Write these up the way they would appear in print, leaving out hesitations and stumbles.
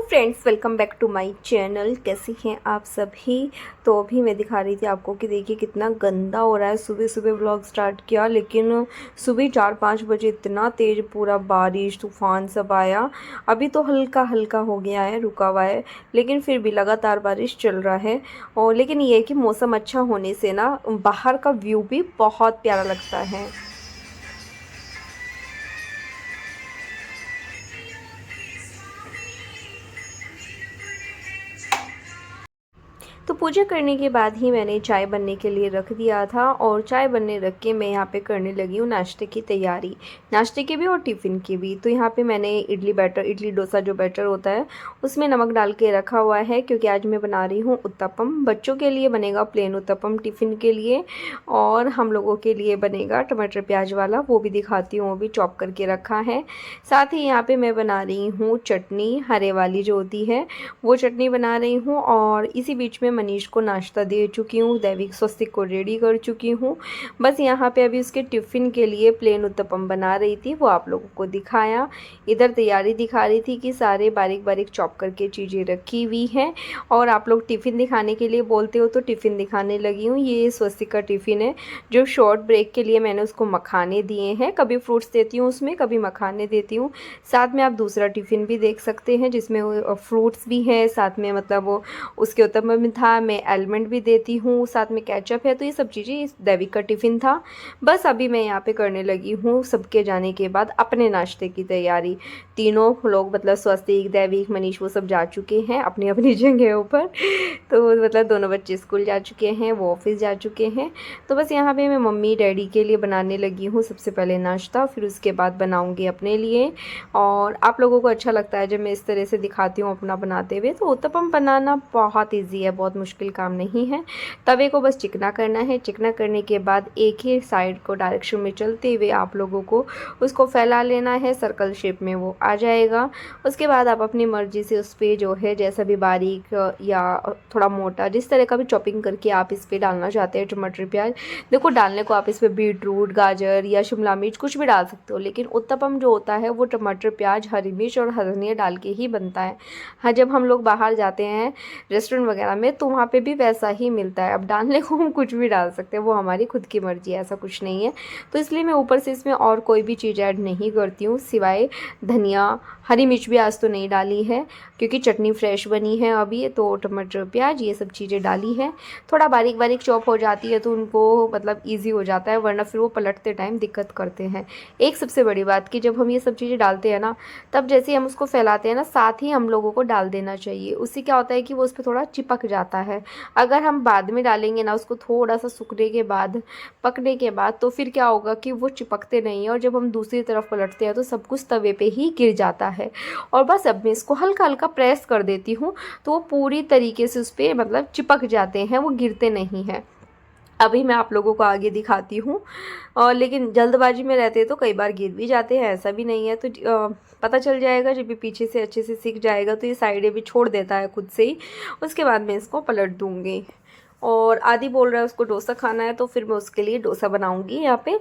Friends, welcome back to my channel. कैसे हैं आप सभी। तो अभी मैं दिखा रही थी आपको कि देखिए कितना गंदा हो रहा है। सुबह सुबह व्लॉग स्टार्ट किया, लेकिन सुबह 4-5 बजे इतना तेज़ पूरा बारिश तूफान सब आया। अभी तो हल्का हल्का हो गया है, रुका हुआ है, लेकिन फिर भी लगातार बारिश चल रहा है। और लेकिन ये है कि मौसम अच्छा होने से ना बाहर का व्यू भी बहुत प्यारा लगता है। तो पूजा करने के बाद ही मैंने चाय बनने के लिए रख दिया था, और चाय बनने रख के मैं यहाँ पे करने लगी हूँ नाश्ते की तैयारी। नाश्ते की भी और टिफ़िन की भी। तो यहाँ पे मैंने इडली डोसा जो बैटर होता है उसमें नमक डाल के रखा हुआ है, क्योंकि आज मैं बना रही हूँ उत्तपम। बच्चों के लिए बनेगा प्लेन उत्तपम टिफ़िन के लिए, और हम लोगों के लिए बनेगा टमाटर प्याज वाला। वो भी दिखाती हूँ, वो भी चॉप करके रखा है। साथ ही यहाँ पर मैं बना रही हूँ चटनी, हरे वाली जो होती है वो चटनी बना रही हूँ। और इसी बीच में मनीष को नाश्ता दे चुकी हूँ, दैविक स्वस्तिक को रेडी कर चुकी हूँ। बस यहाँ पे अभी उसके टिफ़िन के लिए प्लेन उत्तपम बना रही थी, वो आप लोगों को दिखाया। इधर तैयारी दिखा रही थी कि सारे बारीक बारीक चॉप करके चीज़ें रखी हुई हैं। और आप लोग टिफ़िन दिखाने के लिए बोलते हो तो टिफ़िन दिखाने लगी हूँ। ये स्वस्तिक का टिफ़िन है, जो शॉर्ट ब्रेक के लिए मैंने उसको मखाने दिए हैं। कभी फ्रूट्स देती हूँ उसमें, कभी मखाने देती हूँ। साथ में आप दूसरा टिफ़िन भी देख सकते हैं जिसमें फ्रूट्स भी हैं, साथ में मतलब वो उसके उत्तपम में था। मैं आलमंड भी देती हूँ, साथ में केचप है। तो ये सब चीज़ें इस दैविक का टिफ़िन था। बस अभी मैं यहाँ पे करने लगी हूँ सबके जाने के बाद अपने नाश्ते की तैयारी। तीनों लोग मतलब स्वस्तिक, दैविक, मनीष वो सब जा चुके हैं अपनी अपनी जगहों पर। तो मतलब दोनों बच्चे स्कूल जा चुके हैं, वो ऑफिस जा चुके हैं। तो बस यहाँ पे मैं मम्मी डैडी के लिए बनाने लगी हूँ सबसे पहले नाश्ता, फिर उसके बाद बनाऊँगी अपने लिए। और आप लोगों को अच्छा लगता है जब मैं इस तरह से दिखाती हूँ अपना बनाते हुए। तो उत्तपम बनाना बहुत ईजी है, बहुत मुश्किल काम नहीं है। तवे को बस चिकना करना है। चिकना करने के बाद एक ही साइड को डायरेक्शन में चलते हुए आप लोगों को उसको फैला लेना है, सर्कल शेप में वो आ जाएगा। उसके बाद आप अपनी मर्ज़ी से उस पर जो है जैसा भी बारीक या थोड़ा मोटा, जिस तरह का भी चॉपिंग करके आप इस पर डालना चाहते हैं टमाटर प्याज। देखो डालने को आप इस पर बीटरूट, गाजर या शिमला मिर्च कुछ भी डाल सकते हो, लेकिन उत्तपम जो होता है वो टमाटर प्याज, हरी मिर्च और धनिया डाल के ही बनता है। हाँ, जब हम लोग बाहर जाते हैं रेस्टोरेंट वगैरह में तो वहाँ पे भी वैसा ही मिलता है। अब डालने को हम कुछ भी डाल सकते हैं, वो हमारी खुद की मर्ज़ी है, ऐसा कुछ नहीं है। तो इसलिए मैं ऊपर से इसमें और कोई भी चीज़ ऐड नहीं करती हूँ सिवाय धनिया। हरी मिर्च भी आज तो नहीं डाली है, क्योंकि चटनी फ्रेश बनी है अभी। तो टमाटर प्याज ये सब चीज़ें डाली है। थोड़ा बारीक बारीक चॉप हो जाती है तो उनको मतलब ईजी हो जाता है, वरना फिर वो पलटते टाइम दिक्कत करते हैं। एक सबसे बड़ी बात कि जब हम ये सब चीज़ें डालते हैं ना, तब जैसे हम उसको फैलाते हैं ना, साथ ही हम लोगों को डाल देना चाहिए। उससे क्या होता है कि वो उस पर थोड़ा चिपक जाता है। अगर हम बाद में डालेंगे ना उसको, थोड़ा सा सूखने के बाद, पकने के बाद, तो फिर क्या होगा कि वो चिपकते नहीं है, और जब हम दूसरी तरफ पलटते हैं तो सब कुछ तवे पे ही गिर जाता है। और बस अब मैं इसको हल्का हल्का प्रेस कर देती हूँ तो वो पूरी तरीके से उस पर मतलब चिपक जाते हैं, वो गिरते नहीं हैं। अभी मैं आप लोगों को आगे दिखाती हूँ। और लेकिन जल्दबाजी में रहते हैं तो कई बार गिर भी जाते हैं, ऐसा भी नहीं है। तो पता चल जाएगा जब भी पीछे से अच्छे से सीख जाएगा तो ये साइडें भी छोड़ देता है खुद से ही। उसके बाद मैं इसको पलट दूँगी। और आदि बोल रहा है उसको डोसा खाना है, तो फिर मैं उसके लिए डोसा बनाऊँगी। यहाँ पे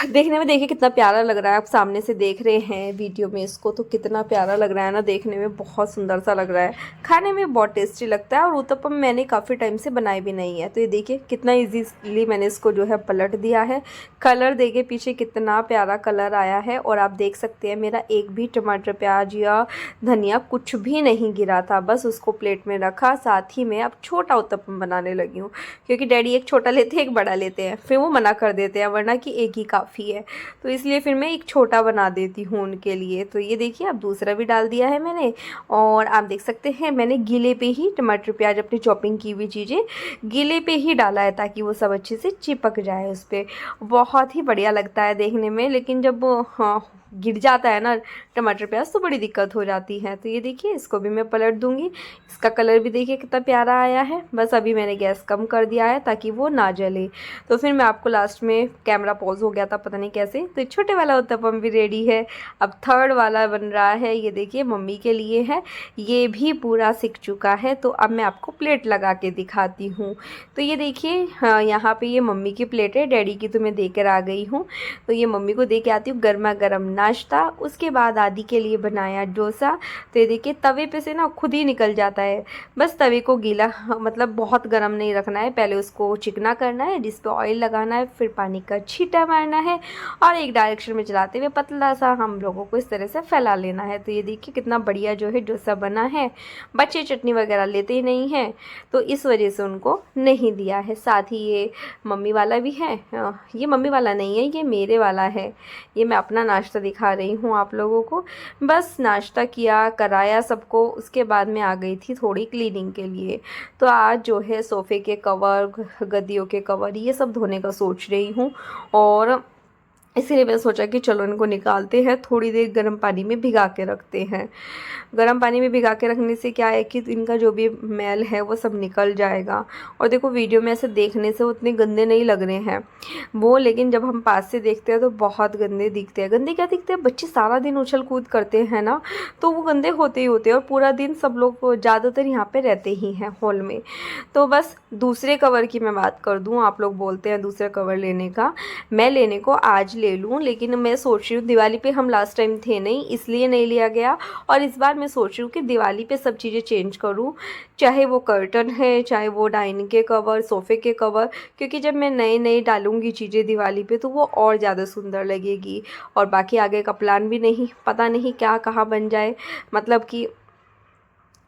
देखने में देखिए कितना प्यारा लग रहा है। आप सामने से देख रहे हैं वीडियो में इसको, तो कितना प्यारा लग रहा है ना, देखने में बहुत सुंदर सा लग रहा है। खाने में बहुत टेस्टी लगता है। और उत्तपम मैंने काफ़ी टाइम से बनाई भी नहीं है। तो ये देखिए कितना इजीली मैंने इसको जो है पलट दिया है। कलर देखिए पीछे कितना प्यारा कलर आया है। और आप देख सकते हैं मेरा एक भी टमाटर प्याज या धनिया कुछ भी नहीं गिरा था, बस उसको प्लेट में रखा। साथ ही मैं अब छोटा उत्तपम बनाने लगी हूँ, क्योंकि डैडी एक छोटा लेते हैं एक बड़ा लेते हैं, फिर वो मना कर देते हैं वरना कि एक ही काफ़ी है। तो इसलिए फिर मैं एक छोटा बना देती हूँ उनके लिए। तो ये देखिए अब दूसरा भी डाल दिया है मैंने। और आप देख सकते हैं मैंने गीले पे ही टमाटर प्याज, अपनी चॉपिंग की हुई चीज़ें गीले पे ही डाला है, ताकि वो सब अच्छे से चिपक जाए उस पर। बहुत ही बढ़िया लगता है देखने में, लेकिन जब हाँ गिर जाता है ना टमाटर प्याज तो बड़ी दिक्कत हो जाती है। तो ये देखिए इसको भी मैं पलट दूंगी। इसका कलर भी देखिए कितना प्यारा आया है। बस अभी मैंने गैस कम कर दिया है ताकि वो ना जले। तो फिर मैं आपको लास्ट में, कैमरा पॉज हो गया था पता नहीं कैसे, तो छोटे वाला उत्तपम भी रेडी है। अब थर्ड वाला बन रहा है, ये देखिए मम्मी के लिए है। ये भी पूरा सिक चुका है। तो अब मैं आपको प्लेट लगा के दिखाती हूँ। तो ये देखिए हाँ, यहाँ पे ये मम्मी की प्लेट है, डैडी की तो मैं देकर आ गई हूँ। तो ये मम्मी को दे के आती हूँ। गर्मा गर्म नाश्ता। उसके बाद आदि के लिए बनाया डोसा। तो ये देखिए तवे पे से ना खुद ही निकल जाता है। बस तवे को गीला मतलब बहुत गर्म नहीं रखना है, पहले उसको चिकना करना है, जिस पे ऑयल लगाना है, फिर पानी का छींटा मारना है और एक डायरेक्शन में चलाते हुए पतला सा हम लोगों को इस तरह से फैला लेना है। तो ये देखिए कितना बढ़िया जो है डोसा बना है। बच्चे चटनी वगैरह लेते ही नहीं हैं, तो इस वजह से उनको नहीं दिया है। साथ ही ये मम्मी वाला भी है, ये मम्मी वाला नहीं है, ये मेरे वाला है। ये मैं अपना नाश्ता दिखा रही हूँ आप लोगों को। बस नाश्ता किया, कराया सबको, उसके बाद में आ गई थी थोड़ी क्लीनिंग के लिए। तो आज जो है सोफ़े के कवर, गद्दियों के कवर, ये सब धोने का सोच रही हूँ। और इसीलिए मैंने सोचा कि चलो इनको निकालते हैं, थोड़ी देर गर्म पानी में भिगा के रखते हैं। गर्म पानी में भिगा के रखने से क्या है कि इनका जो भी मैल है वो सब निकल जाएगा। और देखो वीडियो में ऐसे देखने से उतने गंदे नहीं लग रहे हैं वो, लेकिन जब हम पास से देखते हैं तो बहुत गंदे दिखते हैं। गंदे क्या दिखते हैं, बच्चे सारा दिन उछल कूद करते हैं ना, तो वो गंदे होते ही होते हैं। और पूरा दिन सब लोग ज़्यादातर यहाँ पर रहते ही हैं हॉल में। तो बस दूसरे कवर की मैं बात कर दूँ, आप लोग बोलते हैं दूसरा कवर लेने का, मैं लेने को आज ले लूँ, लेकिन मैं सोच रही हूँ दिवाली पे हम लास्ट टाइम थे नहीं, इसलिए नहीं लिया गया। और इस बार मैं सोच रही हूँ कि दिवाली पे सब चीज़ें चेंज करूँ, चाहे वो कर्टन है, चाहे वो डाइनिंग के कवर, सोफ़े के कवर, क्योंकि जब मैं नए नए डालूँगी चीज़ें दिवाली पे तो वो और ज़्यादा सुंदर लगेगी। और बाकी आगे का प्लान भी नहीं पता, नहीं क्या कहाँ बन जाए, मतलब कि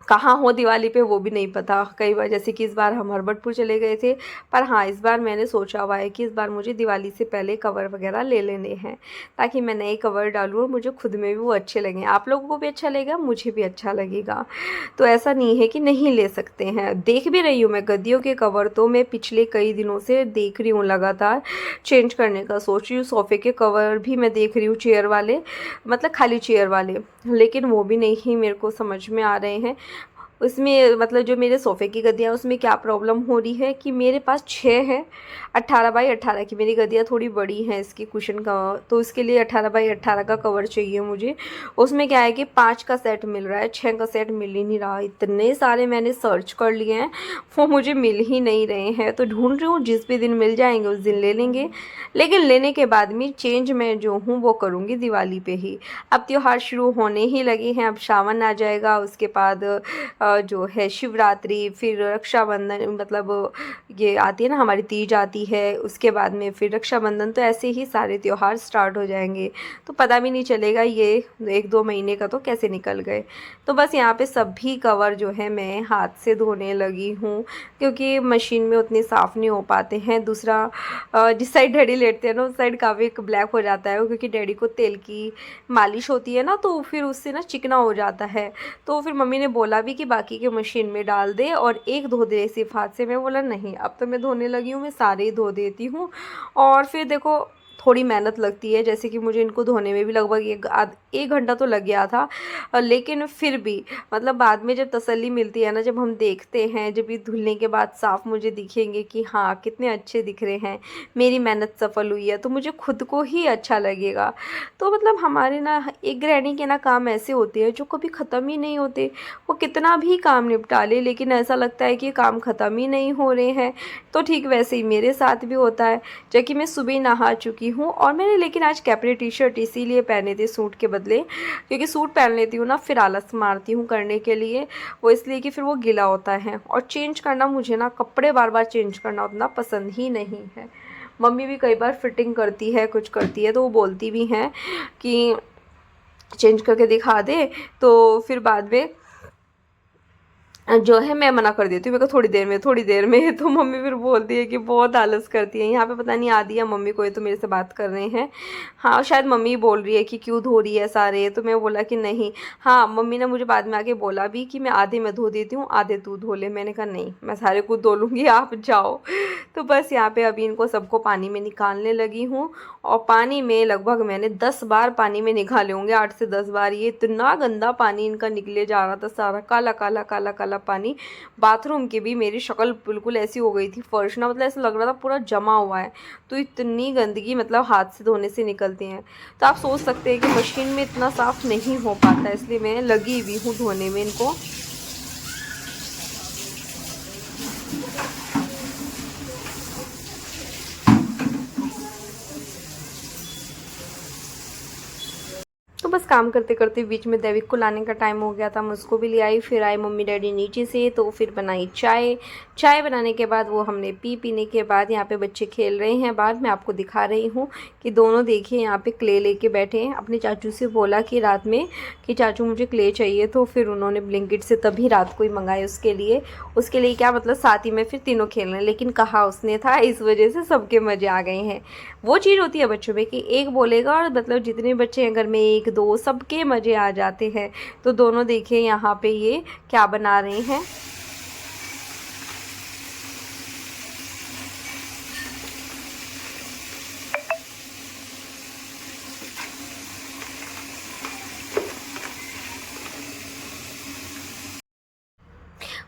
कहाँ हो दिवाली पे वो भी नहीं पता। कई बार जैसे कि इस बार हम हरबटपुर चले गए थे, पर हाँ इस बार मैंने सोचा हुआ है कि इस बार मुझे दिवाली से पहले कवर वगैरह ले लेने हैं, ताकि मैं नए कवर डालूँ और मुझे खुद में भी वो अच्छे लगें, आप लोगों को भी अच्छा लगेगा, मुझे भी अच्छा लगेगा। तो ऐसा नहीं है कि नहीं ले सकते हैं। देख भी रही हूँ मैं गद्दियों के कवर, तो मैं पिछले कई दिनों से देख रही हूँ, लगातार चेंज करने का सोच रही हूँ। सोफ़े के कवर भी मैं देख रही हूँ, चेयर वाले, मतलब खाली चेयर वाले, लेकिन वो भी नहीं मेरे को समझ में आ रहे हैं। उसमें मतलब जो मेरे सोफ़े की गद्दियाँ, उसमें क्या प्रॉब्लम हो रही है कि मेरे पास 6 हैं, 18 बाई 18 की। मेरी गद्दियाँ थोड़ी बड़ी हैं इसकी कुशन का, तो इसके लिए 18 बाई 18 का कवर चाहिए मुझे। उसमें क्या है कि 5 का सेट मिल रहा है, 6 का सेट मिल ही नहीं रहा। इतने सारे मैंने सर्च कर लिए हैं, वो मुझे मिल ही नहीं रहे हैं। तो ढूंढ रही हूँ, जिस भी दिन मिल जाएंगे उस दिन ले लेंगे। लेकिन लेने के बाद में चेंज मैं जो हूँ वो करूँगी दिवाली पे ही। अब त्यौहार शुरू होने ही लगे हैं, अब सावन आ जाएगा, उसके बाद जो है शिवरात्रि, फिर रक्षाबंधन, मतलब ये आती है ना हमारी तीज आती है, उसके बाद में फिर रक्षाबंधन। तो ऐसे ही सारे त्यौहार स्टार्ट हो जाएंगे, तो पता भी नहीं चलेगा ये 1-2 महीने का तो कैसे निकल गए। तो बस यहाँ पे सभी कवर जो है मैं हाथ से धोने लगी हूँ, क्योंकि मशीन में उतने साफ़ नहीं हो पाते हैं। दूसरा जिस साइड डैडी लेटते हैं ना उस साइड काफ़ी ब्लैक हो जाता है, क्योंकि डैडी को तेल की मालिश होती है ना, तो फिर उससे ना चिकना हो जाता है। तो फिर मम्मी ने बोला भी कि बाकी के मशीन में डाल दे और एक धो दे सिर्फ हाथ से। मैं बोला नहीं, अब तो मैं धोने लगी हूँ, मैं सारे ही धो देती हूँ। और फिर देखो थोड़ी मेहनत लगती है, जैसे कि मुझे इनको धोने में भी लगभग 1 घंटा तो लग गया था। लेकिन फिर भी मतलब बाद में जब तसल्ली मिलती है ना, जब हम देखते हैं, जब ये धुलने के बाद साफ़ मुझे दिखेंगे कि हाँ कितने अच्छे दिख रहे हैं, मेरी मेहनत सफल हुई है, तो मुझे खुद को ही अच्छा लगेगा। तो मतलब हमारे ना एक गृहिणी के ना काम ऐसे होते हैं जो कभी ख़त्म ही नहीं होते। वो कितना भी काम निपटा ले, लेकिन ऐसा लगता है कि काम ख़त्म ही नहीं हो रहे हैं। तो ठीक वैसे ही मेरे साथ भी होता है। जब कि मैं सुबह नहा चुकी हूँ और मैंने लेकिन आज कैपरी टी शर्ट इसीलिए पहने थे सूट के बदले, क्योंकि सूट पहन लेती हूँ ना फिर आलस मारती हूँ करने के लिए, वो इसलिए कि फिर वो गीला होता है। और चेंज करना, मुझे ना कपड़े बार बार चेंज करना उतना पसंद ही नहीं है। मम्मी भी कई बार फिटिंग करती है, कुछ करती है, तो वो बोलती भी हैं कि चेंज करके दिखा दे, तो फिर बाद में जो है मैं मना कर देती हूँ, मेरे को थोड़ी देर में तो मम्मी फिर बोलती है कि बहुत आलस करती है। यहाँ पे पता नहीं आदि या मम्मी कोई तो मेरे से बात कर रहे हैं। हाँ शायद मम्मी बोल रही है कि क्यों धो रही है सारे, तो मैं बोला कि नहीं। हाँ मम्मी ने मुझे बाद में आके बोला भी कि मैं आधे मैं धो देती हूँ, आधे तू धो ले। मैंने कहा नहीं, मैं सारे खुद धो लूँगी, आप जाओ। तो बस यहाँ पर अभी इनको सबको पानी में निकालने लगी हूँ। और पानी में लगभग मैंने 10 बार पानी में निकाले होंगे, 8 से 10 बार। ये इतना गंदा पानी इनका निकले जा रहा था, सारा काला काला काला काला पानी। बाथरूम की भी मेरी शक्ल बिल्कुल ऐसी हो गई थी, फर्श ना मतलब ऐसा लग रहा था पूरा जमा हुआ है। तो इतनी गंदगी मतलब हाथ से धोने से निकलती हैं। तो आप सोच सकते हैं कि मशीन में इतना साफ़ नहीं हो पाता, इसलिए मैं लगी हुई हूँ धोने में इनको। काम करते करते बीच में दैविक को लाने का टाइम हो गया था, मैं उसको भी ले आई। फिर आए मम्मी डैडी नीचे से, तो फिर बनाई चाय। चाय बनाने के बाद वो हमने पीने के बाद यहाँ पे बच्चे खेल रहे हैं बाहर। मैं आपको दिखा रही हूँ कि दोनों देखिए यहाँ पे क्ले लेके बैठे हैं। अपने चाचू से बोला कि रात में कि चाचू मुझे क्ले चाहिए, तो फिर उन्होंने ब्लिंकिट से तभी रात को ही मंगाए उसके लिए क्या मतलब साथ ही में फिर तीनों खेल रहे हैं। लेकिन कहा उसने था, इस वजह से सबके मज़े आ गए हैं। वो चीज़ होती है बच्चों में कि एक बोलेगा और मतलब जितने बच्चे हैं घर में, एक दो, सबके मज़े आ जाते हैं। तो दोनों देखिए यहाँ पे ये क्या बना रहे हैं।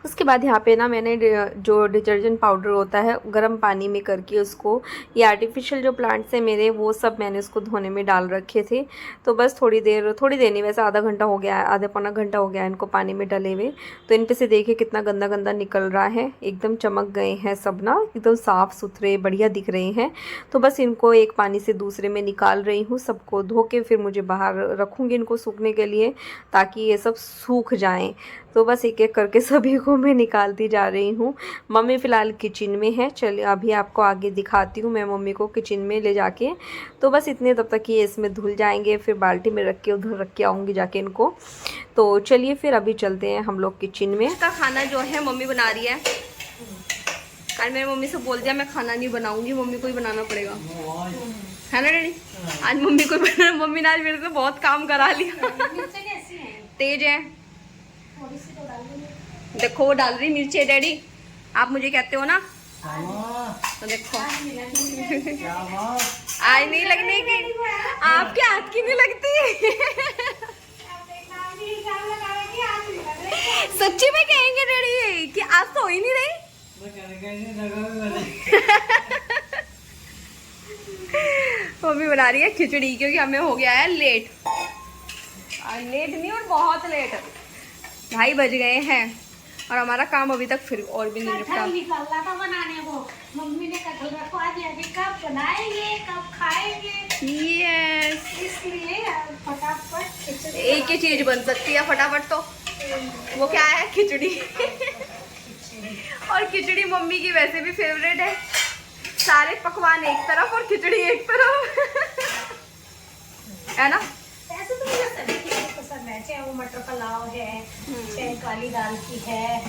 उसके बाद यहाँ पे ना मैंने जो डिटर्जेंट पाउडर होता है गर्म पानी में करके उसको, ये आर्टिफिशियल जो प्लांट्स हैं मेरे, वो सब मैंने उसको धोने में डाल रखे थे। तो बस थोड़ी देर नहीं, वैसे आधा घंटा हो गया, आधा पौना घंटा हो गया इनको पानी में डले हुए। तो इन पे से देखिए कितना गंदा गंदा निकल रहा है, एकदम चमक गए हैं सब ना, एकदम साफ़ सुथरे बढ़िया दिख रहे हैं। तो बस इनको एक पानी से दूसरे में निकाल रही हूँ, सबको धो के फिर मुझे बाहर रखूँगी इनको सूखने के लिए, ताकि ये सब सूख जाएँ। तो बस एक एक करके सभी को मैं निकालती जा रही हूँ। मम्मी फ़िलहाल किचन में है, चलिए अभी आपको आगे दिखाती हूँ मैं मम्मी को किचन में ले जाके। तो बस इतने तब तक ये इसमें धुल जाएंगे, फिर बाल्टी में रख के उधर रख के आऊँगी जाके इनको। तो चलिए फिर अभी चलते हैं हम लोग किचन में। इसका खाना जो है मम्मी बना रही है। कल मैंने मम्मी से बोल दिया मैं खाना नहीं बनाऊँगी, मम्मी को ही बनाना पड़ेगा, है ना डैडी? आज मम्मी को बनाना, मम्मी ने आज मेरे से बहुत काम करा लिया। तेज है, देखो वो डाल रही मिर्ची। डैडी आप मुझे कहते हो ना, तो देखो आज नहीं लगने की, आपके हाथ की नहीं लगती। सच्ची में कहेंगे डैडी कि आज तो हो ही नहीं रही। मम्मी बना रही है खिचड़ी, क्योंकि हमें हो गया है लेट। लेट नहीं और बहुत लेट, 2:30 बज गए हैं और हमारा काम अभी तक फिर और भी नहीं निपटा। निकलना था बनाने को, मम्मी ने कटहल रखवा दिया कि कब बनाएंगे कब खाएंगे। यस, इसलिए फटाफट एक ही चीज बन सकती है फटाफट, तो वो क्या है? खिचड़ी। और खिचड़ी मम्मी की वैसे भी फेवरेट है, सारे पकवान एक तरफ और खिचड़ी एक तरफ। है ना? ऐसे तो मुझे सभी चीजें पसंद है, चाहे वो मटर पुलाव है, चाहे काली दाल की है,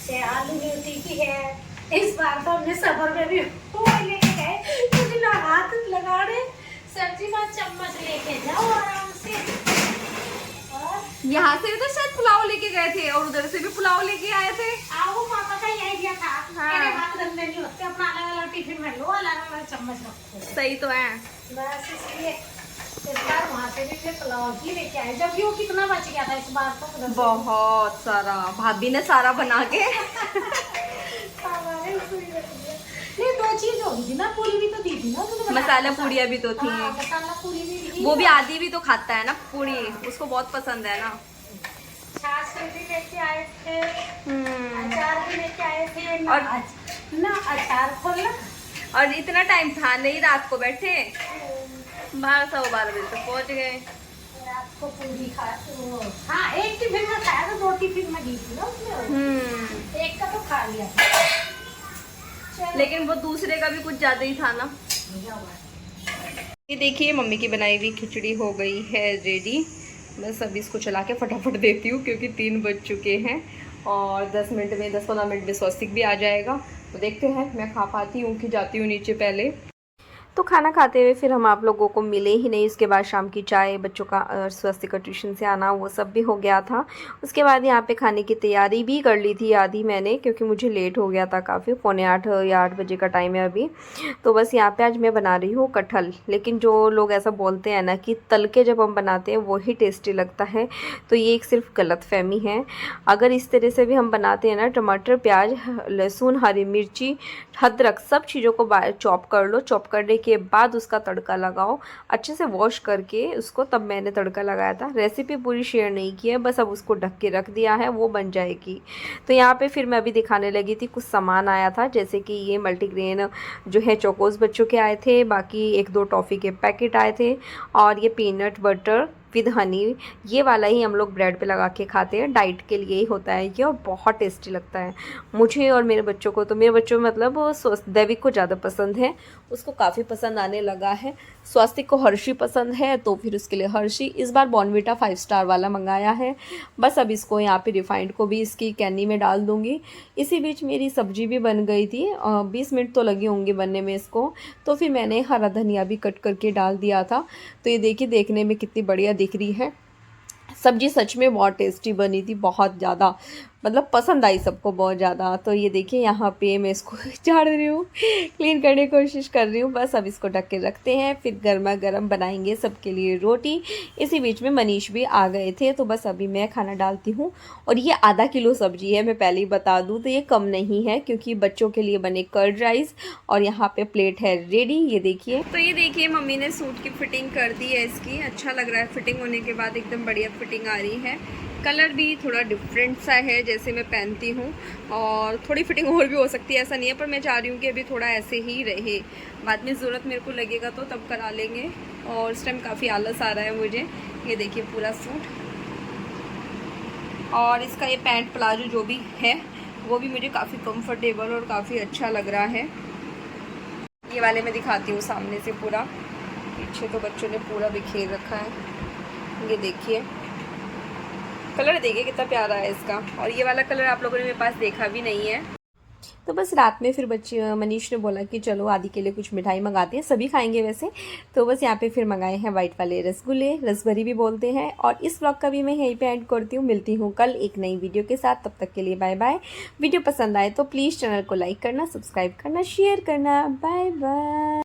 चाहे आलू न्यूटी की है। इस बार तो हमने सफर में भी वो लेके गए, क्योंकि ना हाथ लगाने सब्जी का चम्मच लेके जाओ आराम से। और यहाँ से भी तो शायद पुलाव लेके गए थे और उधर से भी पुलाव लेके आए थे। आओ पापा का यही आइडिया था। हाँ। मेरे हाथ गंदे नहीं होते, अपना अलग अलग टिफिन में लो, अलग अलग चम्मच रखो। सही तो है। बस इसलिए इस बार वहाँ से भी फिर पुलाव ही लेके आए, जबकि वो कितना बच गया था इस बार तो उधर से। बहुत सारा, भाभी ने सारा बना के। नहीं, 2 चीज हो गई थी ना, पूरी भी तो दी थी ना तुमने, मसाला पूड़ियाँ भी तो थी। हाँ, मसाला पूरी भी दी। वो भी आदि भी तो खाता है ना पूड़ी, उसको बहुत पसंद है ना। छाछ भी लेके आए थे, अचार भी लेके आए थे ना, ना अचार खोलना। और इतना टाइम था नहीं, रात को बैठे 12-12 बजे तक पहुँच गए। रात को पूरी खा, हाँ एक टिफिन में खाया था, 2 टिफिन में दी थी ना उसने, एक का तो खा लिया। लेकिन वो दूसरे का भी कुछ ज्यादा ही था ना। ये देखिए मम्मी की बनाई हुई खिचड़ी हो गई है रेडी। बस अभी इसको चला के फटाफट देती हूँ, क्योंकि 3 बज चुके हैं और 10-15 मिनट में स्वस्तिक भी आ जाएगा। तो देखते हैं मैं खा पाती हूँ कि जाती हूँ नीचे पहले। तो खाना खाते हुए फिर हम आप लोगों को मिले ही नहीं। उसके बाद शाम की चाय, बच्चों का स्वस्तिक का ट्यूशन से आना, वो सब भी हो गया था। उसके बाद यहाँ पे खाने की तैयारी भी कर ली थी आधी मैंने, क्योंकि मुझे लेट हो गया था काफ़ी, 7:45 या 8 बजे का टाइम है अभी। तो बस यहाँ पे आज मैं बना रही हूँ कटहल। लेकिन जो लोग ऐसा बोलते हैं ना कि तल के जब हम बनाते हैं वही टेस्टी लगता है, तो ये एक सिर्फ गलतफहमी है। अगर इस तरह से भी हम बनाते हैं ना, टमाटर, प्याज, लहसुन, हरी मिर्ची, अदरक, सब चीज़ों को चॉप कर लो। चॉप करने के बाद उसका तड़का लगाओ, अच्छे से वॉश करके उसको, तब मैंने तड़का लगाया था। रेसिपी पूरी शेयर नहीं की है, बस अब उसको ढक के रख दिया है, वो बन जाएगी। तो यहाँ पे फिर मैं अभी दिखाने लगी थी, कुछ सामान आया था, जैसे कि ये मल्टीग्रेन जो है चोकोस बच्चों के आए थे, बाकी 1-2 टॉफ़ी के पैकेट आए थे, और ये पीनट बटर विद हनी, ये वाला ही हम लोग ब्रेड पे लगा के खाते हैं। डाइट के लिए ही होता है ये, और बहुत टेस्टी लगता है मुझे और मेरे बच्चों को। तो मेरे बच्चों मतलब दैविक को ज़्यादा पसंद है, उसको काफ़ी पसंद आने लगा है। स्वास्तिक को हर्षी पसंद है, तो फिर उसके लिए हर्षी। इस बार बॉर्नविटा 5 स्टार वाला मंगाया है। बस अब इसको यहाँ पे रिफाइंड को भी इसकी कैनी में डाल दूँगी। इसी बीच मेरी सब्जी भी बन गई थी, 20 मिनट तो लगे होंगे बनने में इसको। तो फिर मैंने हरा धनिया भी कट करके डाल दिया था। तो ये देखिए देखने में कितनी बढ़िया दिख रही है। सब्जी सच में बहुत टेस्टी बनी थी, बहुत ज़्यादा, मतलब पसंद आई सबको बहुत ज़्यादा। तो ये देखिए यहाँ पे मैं इसको झाड़ रही हूँ, क्लीन करने की कोशिश कर रही हूँ। बस अब इसको ढक के रखते हैं, फिर गर्मा गर्म बनाएंगे सबके लिए रोटी। इसी बीच में मनीष भी आ गए थे, तो बस अभी मैं खाना डालती हूँ। और ये आधा किलो सब्जी है, मैं पहले ही बता दूँ, तो ये कम नहीं है क्योंकि बच्चों के लिए बने कर्ड राइस। और यहाँ पे प्लेट है रेडी, ये देखिए। तो ये देखिए मम्मी ने सूट की फिटिंग कर दी है इसकी, अच्छा लग रहा है। फिटिंग होने के बाद एकदम बढ़िया फिटिंग आ रही है। कलर भी थोड़ा डिफरेंट सा है जैसे मैं पहनती हूँ, और थोड़ी फिटिंग और भी हो सकती है, ऐसा नहीं है, पर मैं चाह रही हूँ कि अभी थोड़ा ऐसे ही रहे। बाद में ज़रूरत मेरे को लगेगा तो तब करा लेंगे। और इस टाइम काफ़ी आलस आ रहा है मुझे। ये देखिए पूरा सूट, और इसका ये पैंट प्लाजो जो भी है वो भी मुझे काफ़ी कंफर्टेबल और काफ़ी अच्छा लग रहा है। ये वाले मैं दिखाती हूँ सामने से पूरा, पीछे तो बच्चों ने पूरा बिखेर रखा है। ये देखिए कलर देखिए कितना प्यारा है इसका, और ये वाला कलर आप लोगों ने मेरे पास देखा भी नहीं है। तो बस रात में फिर बच्चे मनीष ने बोला कि चलो आदि के लिए कुछ मिठाई मंगाते हैं, सभी खाएंगे वैसे। तो बस यहाँ पे फिर मंगाए हैं वाइट वाले रसगुल्ले, रसभरी भी बोलते हैं। और इस व्लॉग का भी मैं यहीं पे एंड करती हूँ। मिलती हूँ कल एक नई वीडियो के साथ, तब तक के लिए बाय बाय। वीडियो पसंद आए तो प्लीज़ चैनल को लाइक करना, सब्सक्राइब करना, शेयर करना। Bye bye.